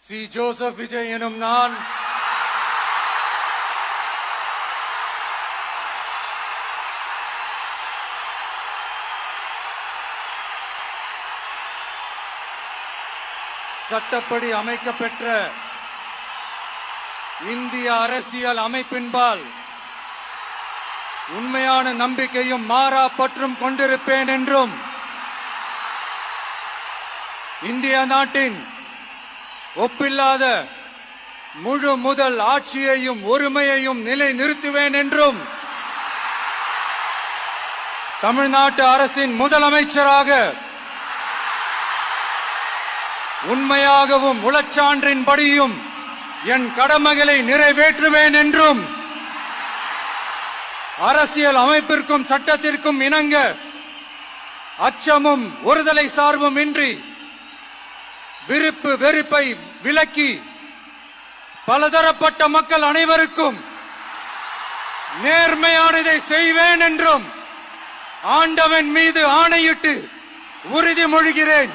C. Joseph Vijay எனும் நான் சட்டப்படி அமைக்கப்பெற்ற இந்திய அரசியல் அமைப்பின்பால் உண்மையான நம்பிக்கையும் மாறா பற்றும் கொண்டிருப்பேன் என்றும் இந்திய நாட்டின் ஒப்பில்லாத முழு முதல் ஆட்சியையும் ஒருமையையும் நிலைநிறுத்துவேன் என்றும் தமிழ்நாட்டு அரசின் முதலமைச்சராக உண்மையாகவும் உளச்சான்றின்படியும் என் கடமைகளை நிறைவேற்றுவேன் என்றும் அரசியல் அமைப்பிற்கும் சட்டத்திற்கும் இணங்க அச்சமும் ஒருதலை சார்பும் இன்றி விருப்பு வெறுப்பை விலக்கி பலதரப்பட்ட மக்கள் அனைவருக்கும் நேர்மையானதை செய்வேன் என்றும் ஆண்டவன் மீது ஆணையிட்டு உறுதிமொழிகிறேன்.